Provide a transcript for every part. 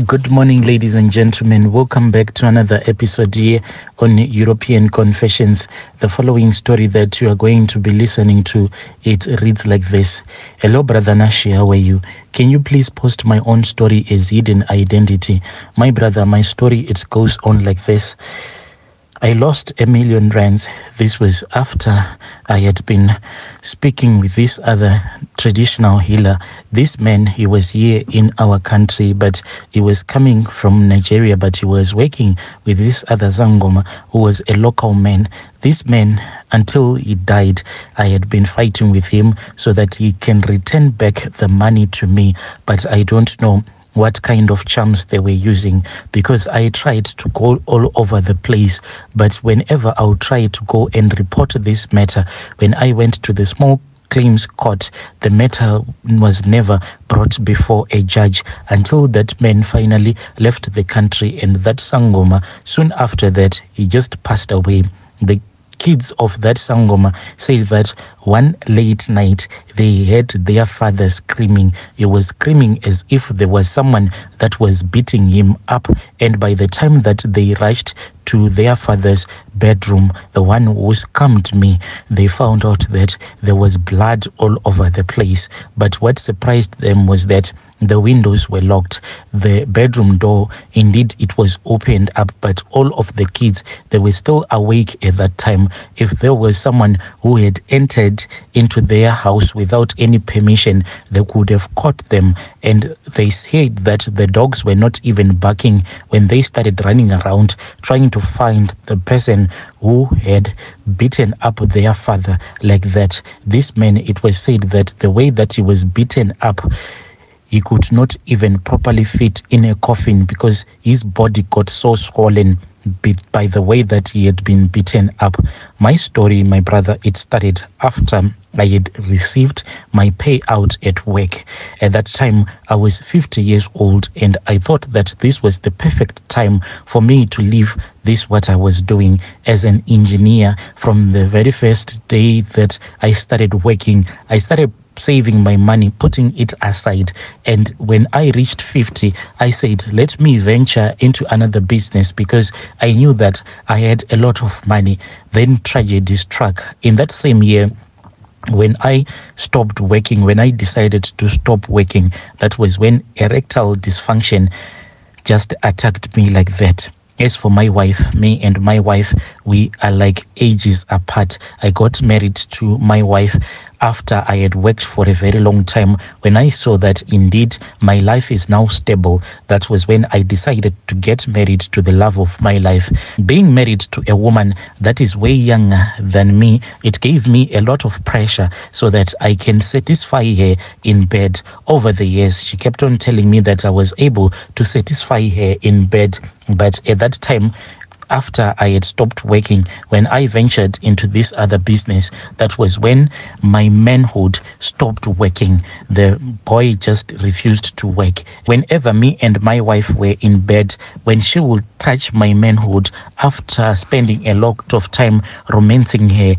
Good morning, ladies and gentlemen. Welcome back to another episode here on European Confessions. The following story that you are going to be listening to, it reads like this. Hello, Brother Nashi, how are you? Can you please post my own story as hidden identity? My brother, my story, it goes on like this. I lost 1 million rands. This was after I had been speaking with this other traditional healer. This man, he was here in our country, but he was coming from Nigeria, but he was working with this other Zangoma who was a local man. This man, until he died, I had been fighting with him so that he can return back the money to me, but I don't know what kind of charms they were using, because I tried to go all over the place, but whenever I would try to go and report this matter, when I went to the small claims court, the matter was never brought before a judge until that man finally left the country, and that Sangoma, soon after that, he just passed away. The kids of that Sangoma say that one late night they heard their father screaming. He was screaming as if there was someone that was beating him up, and by the time that they rushed to their father's bedroom, the one who scammed me, they found out that there was blood all over the place. But what surprised them was that the windows were locked. The bedroom door, indeed, it was opened up, but all of the kids, they were still awake at that time. If there was someone who had entered into their house without any permission, they could have caught them. And they said that the dogs were not even barking when they started running around trying to find the person who had beaten up their father like that. This man, it was said that the way that he was beaten up, he could not even properly fit in a coffin because his body got so swollen by the way that he had been beaten up. My story, my brother, it started after I had received my payout at work. At that time, I was 50 years old, and I thought that this was the perfect time for me to leave this what I was doing as an engineer. From the very first day that I started working, I started saving my money, putting it aside. And when I reached 50, I said, let me venture into another business, because I knew that I had a lot of money. Then tragedy struck. In that same year, when I stopped working, when I decided to stop working, that was when erectile dysfunction just attacked me like that. As for my wife, me and my wife, we are like ages apart. I got married to my wife after I had worked for a very long time. When I saw that indeed my life is now stable, that was when I decided to get married to the love of my life. Being married to a woman that is way younger than me, it gave me a lot of pressure so that I can satisfy her in bed. Over the years, she kept on telling me that I was able to satisfy her in bed. But at that time, after I had stopped working, when I ventured into this other business, that was when my manhood stopped working. The boy just refused to work. Whenever me and my wife were in bed, when she would touch my manhood after spending a lot of time romancing her,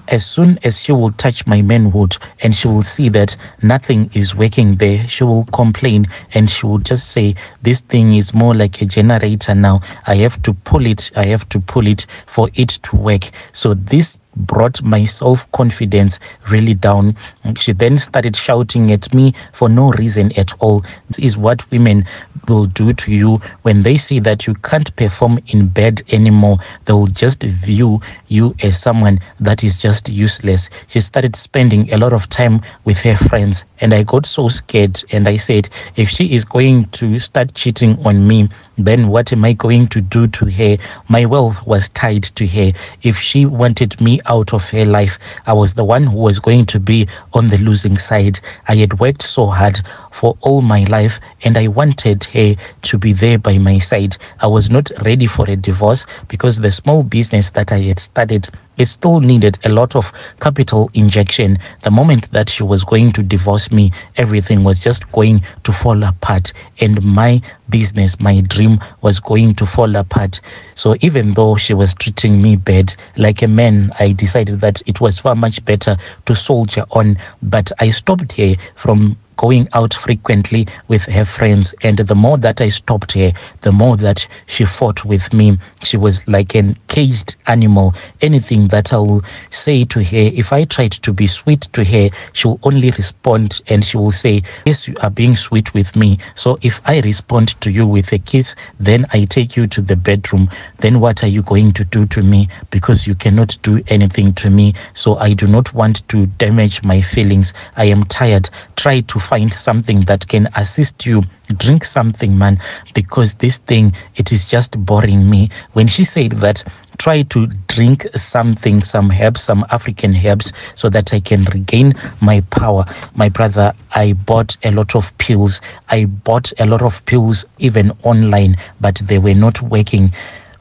as soon as she will touch my manhood and she will see that nothing is working there, she will complain and she will just say, this thing is more like a generator now. I have to pull it for it to work. So this brought my self-confidence really down. She then started shouting at me for no reason at all. This is what women will do to you when they see that you can't perform in bed anymore. They will just view you as someone that is just useless. She started spending a lot of time with her friends, and I got so scared, and I said, if she is going to start cheating on me, then what am I going to do to her? My wealth was tied to her. If she wanted me out of her life, I was the one who was going to be on the losing side. I had worked so hard for all my life, and I wanted her to be there by my side. I was not ready for a divorce because the small business that I had started, it still needed a lot of capital injection. The moment that she was going to divorce me, everything was just going to fall apart, and my business, my dream was going to fall apart. So even though she was treating me bad like a man, I decided that it was far much better to soldier on. But I stopped her from going out frequently with her friends. And the more that I stopped her, the more that she fought with me. She was like an caged animal. Anything that I will say to her, if I tried to be sweet to her, she will only respond and she will say, yes, you are being sweet with me. So if I respond to you with a kiss, then I take you to the bedroom. Then what are you going to do to me? Because you cannot do anything to me. So I do not want to damage my feelings. I am tired. Try to find something that can assist you. Drink something, man, because this thing, it is just boring me. When she said that, try to drink something, some herbs, some African herbs, so that I can regain my power. My brother, I bought a lot of pills. I bought a lot of pills even online, but they were not working.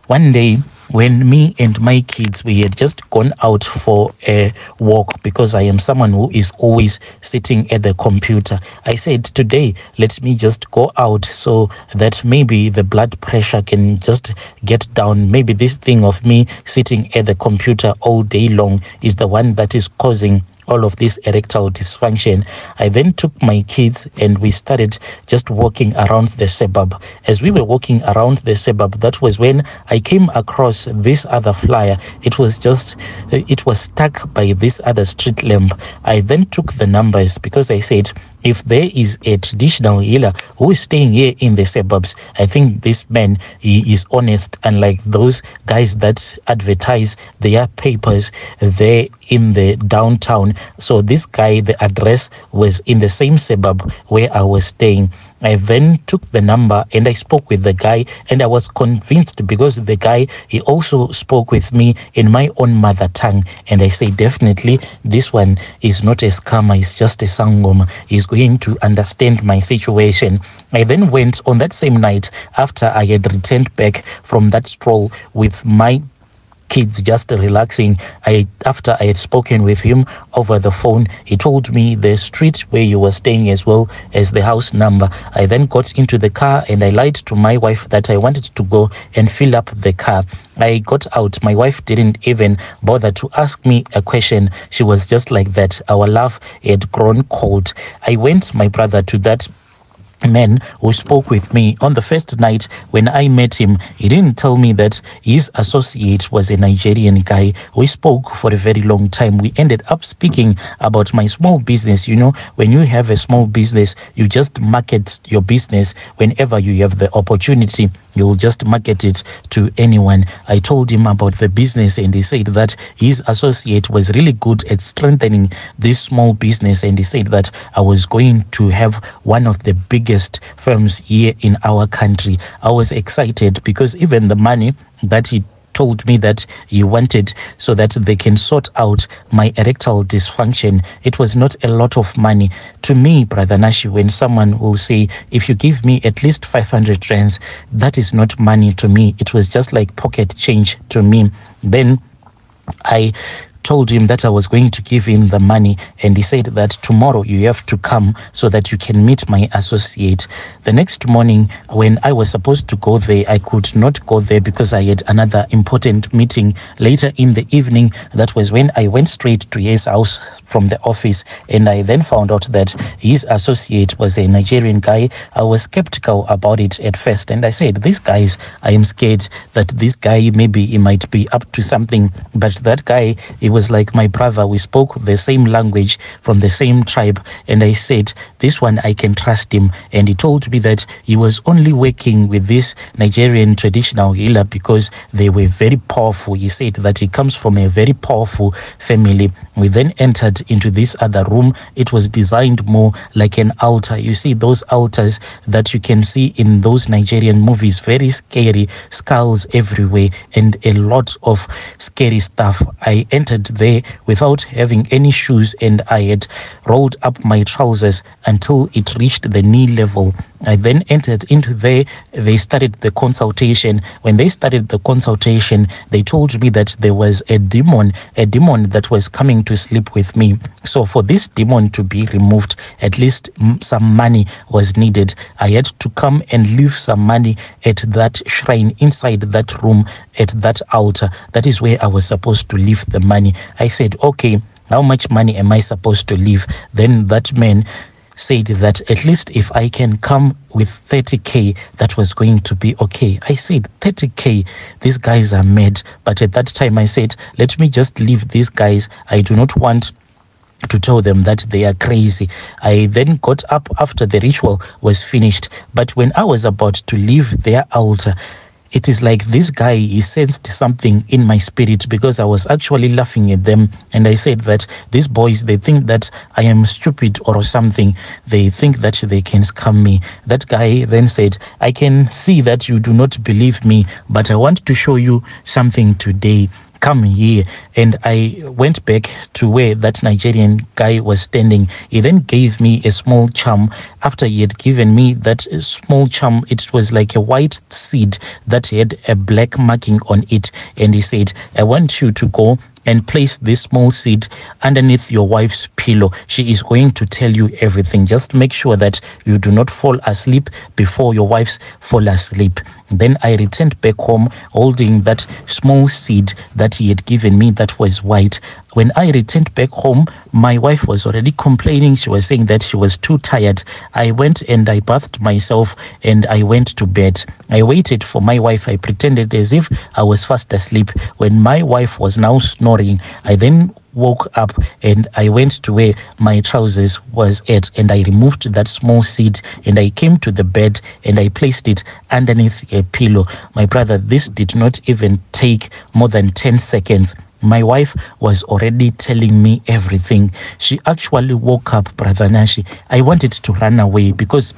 One day, when me and my kids, we had just gone out for a walk, because I am someone who is always sitting at the computer. I said, today, let me just go out so that maybe the blood pressure can just get down. Maybe this thing of me sitting at the computer all day long is the one that is causing all of this erectile dysfunction. I then took my kids and we started just walking around the suburb. As we were walking around the suburb, that was when I came across this other flyer. It was stuck by this other street lamp. I then took the numbers, because I said, if there is a traditional healer who is staying here in the suburbs, I think this man, he is honest, unlike those guys that advertise their papers there in the downtown. So this guy, the address was in the same suburb where I was staying. I then took the number and I spoke with the guy, and I was convinced, because the guy, he also spoke with me in my own mother tongue. And I say, definitely, this one is not a scammer, it's just a sangoma. He's going to understand my situation. I then went on that same night, after I had returned back from that stroll with my kids just relaxing. After I had spoken with him over the phone, he told me the street where you were staying as well as the house number. I then got into the car and I lied to my wife that I wanted to go and fill up the car. I got out. My wife didn't even bother to ask me a question. She was just like that. Our love had grown cold. I went, my brother, to that man who spoke with me on the first night. When I met him, he didn't tell me that his associate was a Nigerian guy. We spoke for a very long time. We ended up speaking about my small business. You know, when you have a small business, you just market your business whenever you have the opportunity. You'll just market it to anyone. I told him about the business, and he said that his associate was really good at strengthening this small business, and he said that I was going to have one of the biggest firms here in our country. I was excited, because even the money that he told me that he wanted so that they can sort out my erectile dysfunction, it was not a lot of money. To me, Brother Nashi, when someone will say, if you give me at least 500 rands, that is not money to me. It was just like pocket change to me. Then I told him that I was going to give him the money, and he said that tomorrow you have to come so that you can meet my associate. The next morning, when I was supposed to go there, I could not go there because I had another important meeting later in the evening. That was when I went straight to his house from the office, and I then found out that his associate was a Nigerian guy. I was skeptical about it at first, and I said, these guys, I am scared that this guy, maybe he might be up to something. But that guy, he was like my brother. We spoke the same language, from the same tribe, and I said, this one, I can trust him. And he told me that he was only working with this Nigerian traditional healer because they were very powerful. He said that he comes from a very powerful family. We then entered into this other room. It was designed more like an altar. You see those altars that you can see in those Nigerian movies, very scary, skulls everywhere, and a lot of scary stuff. I entered there without having any shoes, and I had rolled up my trousers until it reached the knee level. I then entered into there. They started the consultation. When they started the consultation, they told me that there was a demon that was coming to sleep with me. So for this demon to be removed, at least some money was needed. I had to come and leave some money at that shrine inside that room, at that altar. That is where I was supposed to leave the money. I said, okay, how much money am I supposed to leave? Then that man said that at least if I can come with 30K, that was going to be okay. I said, 30K, these guys are mad. But at that time I said, let me just leave these guys. I do not want to tell them that they are crazy. I then got up after the ritual was finished. But when I was about to leave their altar, it is like this guy, he sensed something in my spirit, because I was actually laughing at them. And I said that these boys, they think that I am stupid or something. They think that they can scam me. That guy then said, I can see that you do not believe me, but I want to show you something today. Come here. And I went back to where that Nigerian guy was standing. He then gave me a small charm. After he had given me that small charm, it was like a white seed that had a black marking on it. And he said, I want you to go and place this small seed underneath your wife's pillow. She is going to tell you everything. Just make sure that you do not fall asleep before your wife's fall asleep. Then I returned back home holding that small seed that he had given me that was white. When I returned back home, my wife was already complaining. She was saying that she was too tired. I went and I bathed myself and I went to bed. I waited for my wife. I pretended as if I was fast asleep. When my wife was now snoring, I then woke up and I went to where my trousers was at, and I removed that small seed and I came to the bed and I placed it underneath a pillow. My brother, this did not even take more than 10 seconds. My wife was already telling me everything. She actually woke up, Brother Nashi. I wanted to run away, because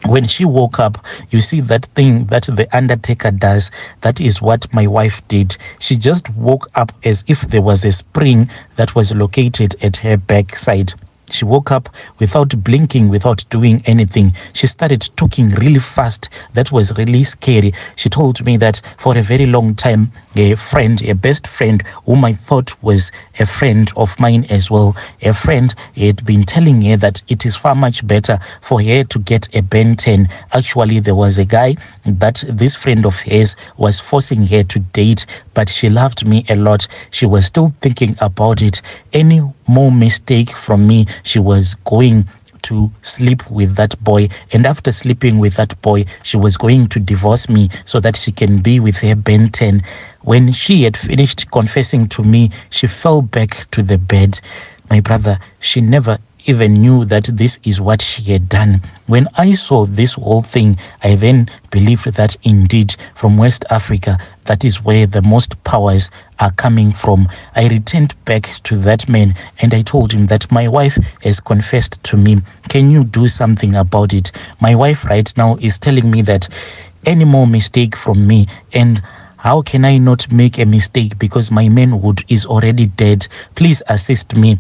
when she woke up, you see that thing that the undertaker does, that is what my wife did. She just woke up as if there was a spring that was located at her backside. She woke up without blinking, without doing anything. She started talking really fast. That was really scary. She told me that for a very long time, a friend, a best friend, whom I thought was a friend of mine as well, a friend had been telling her that it is far much better for her to get a Ben 10. Actually, there was a guy that this friend of hers was forcing her to date, but she loved me a lot. She was still thinking about it. Any more mistake from me, she was going to sleep with that boy, and after sleeping with that boy, she was going to divorce me so that she can be with her Ben 10. When she had finished confessing to me, she fell back to the bed. My brother, she never even knew that this is what she had done. When I saw this whole thing, I then believed that indeed from West Africa, that is where the most powers are coming from. I returned back to that man and I told him that my wife has confessed to me. Can you do something about it? My wife right now is telling me that any more mistake from me, and how can I not make a mistake because my manhood is already dead? Please assist me.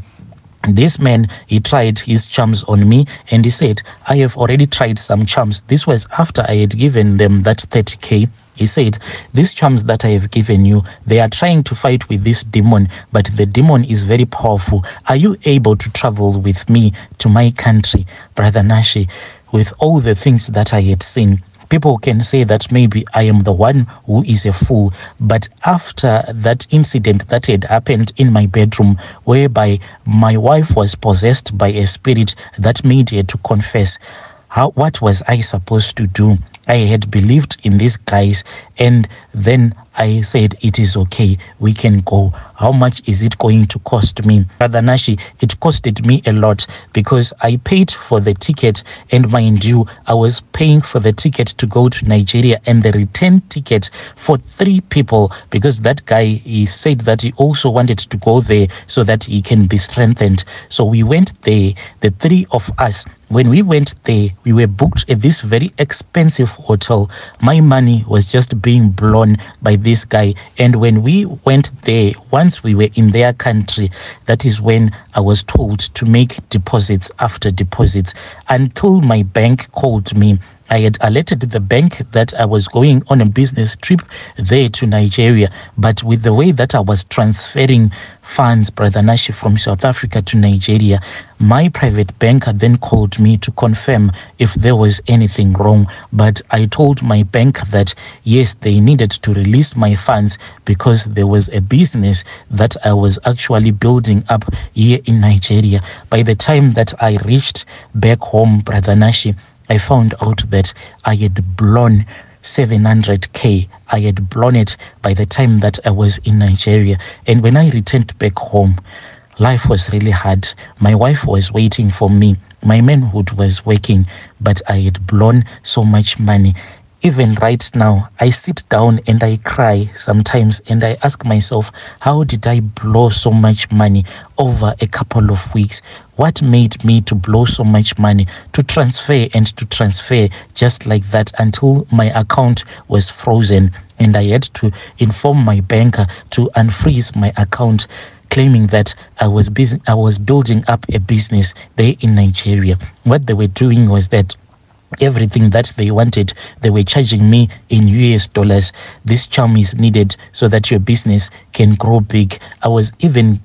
This man, he tried his charms on me and he said, I have already tried some charms. This was after I had given them that 30K. He said, these charms that I have given you, they are trying to fight with this demon, but the demon is very powerful. Are you able to travel with me to my country, Brother Nashi? With all the things that I had seen, people can say that maybe I am the one who is a fool. But after that incident that had happened in my bedroom, whereby my wife was possessed by a spirit that made her to confess, what was I supposed to do? I had believed in these guys, and then I said, it is okay, we can go. How much is it going to cost me? Brother Nashi, it costed me a lot because I paid for the ticket, and mind you, I was paying for the ticket to go to Nigeria and the return ticket for 3 people, because that guy, he said that he also wanted to go there so that he can be strengthened. So we went there, the 3 of us. When we went there, we were booked at this very expensive hotel. My money was just being blown by this guy. And when we went there, once we were in their country, that is when I was told to make deposits after deposits, until my bank called me I had alerted the bank that I was going on a business trip there to Nigeria. But with the way that I was transferring funds, Brother Nashi, from South Africa to Nigeria, my private banker then called me to confirm if there was anything wrong. But I told my bank that, yes, they needed to release my funds because there was a business that I was actually building up here in Nigeria. By the time that I reached back home, Brother Nashi, I found out that I had blown 700K. I had blown it by the time that I was in Nigeria. And when I returned back home, life was really hard. My wife was waiting for me. My manhood was working, but I had blown so much money. Even right now, I sit down and I cry sometimes and I ask myself, how did I blow so much money over a couple of weeks? What made me to blow so much money, to transfer just like that until my account was frozen and I had to inform my banker to unfreeze my account, claiming that I was building up a business there in Nigeria. What they were doing was that everything that they wanted, they were charging me in US dollars. This charm is needed so that your business can grow big. I was even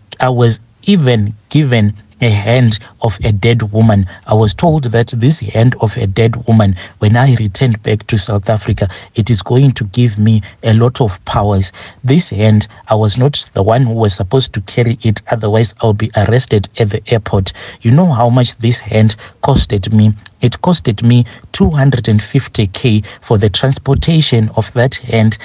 given a hand of a dead woman. I was told that this hand of a dead woman, when I returned back to South Africa, it is going to give me a lot of powers. This hand, I was not the one who was supposed to carry it, otherwise I'll be arrested at the airport. You know how much this hand costed me? It costed me 250K for the transportation of that hand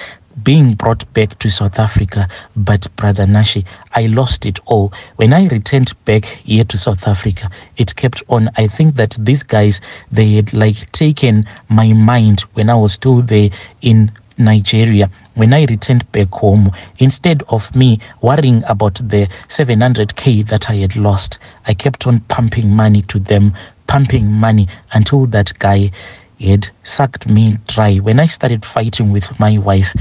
being brought back to South Africa. But Brother Nashi, I lost it all. When I returned back here to South Africa, it kept on. I think that these guys, they had like taken my mind when I was still there in Nigeria. When I returned back home, instead of me worrying about the 700K that I had lost, I kept on pumping money to them, pumping money until that guy had sucked me dry. When I started fighting with my wife,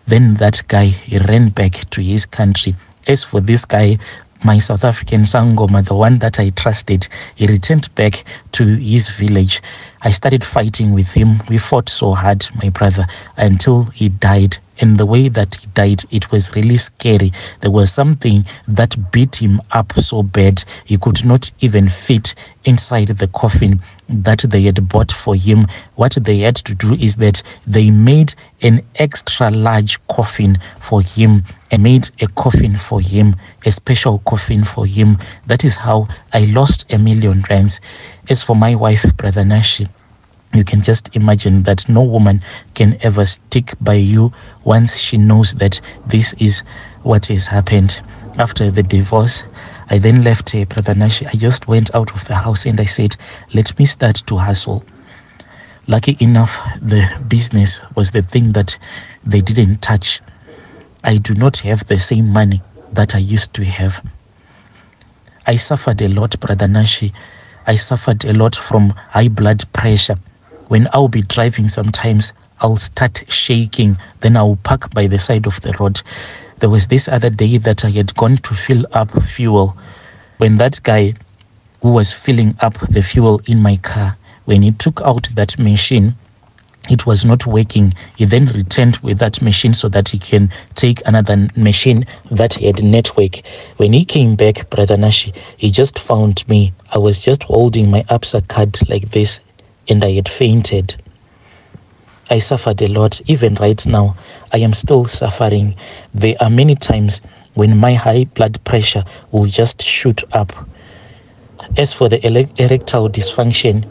then that guy, he ran back to his country. As for this guy, my South African Sangoma, the one that I trusted, he returned back to his village. I started fighting with him. We fought so hard, my brother, until he died. And the way that he died, it was really scary. There was something that beat him up so bad, he could not even fit inside the coffin that they had bought for him. What they had to do is that they made an extra large coffin for him and made a coffin for him, a special coffin for him. That is how I lost R1 million. As for my wife, Brother Nashi, you can just imagine that no woman can ever stick by you once she knows that this is what has happened. After the divorce, I then left her, Brother Nashi. I just went out of the house and I said, let me start to hustle. Lucky enough, the business was the thing that they didn't touch. I do not have the same money that I used to have. I suffered a lot, Brother Nashi. I suffered a lot from high blood pressure. When I'll be driving sometimes, I'll start shaking. Then I'll park by the side of the road. There was this other day that I had gone to fill up fuel. When that guy who was filling up the fuel in my car, when he took out that machine, it was not working. He then returned with that machine so that he can take another machine that had network. When he came back, Brother Nashi, he just found me. I was just holding my ABSA card like this, and I had fainted. I suffered a lot. Even right now, I am still suffering. There are many times when my high blood pressure will just shoot up. As for the erectile dysfunction,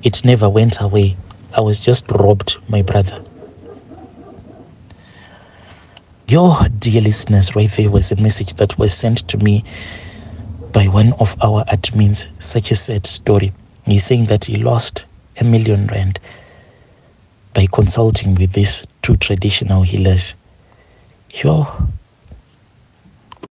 it never went away. I was just robbed, my brother. Your dear listeners, right there was a message that was sent to me by one of our admins. Such a sad story. He's saying that he lost R1 million by consulting with these two traditional healers.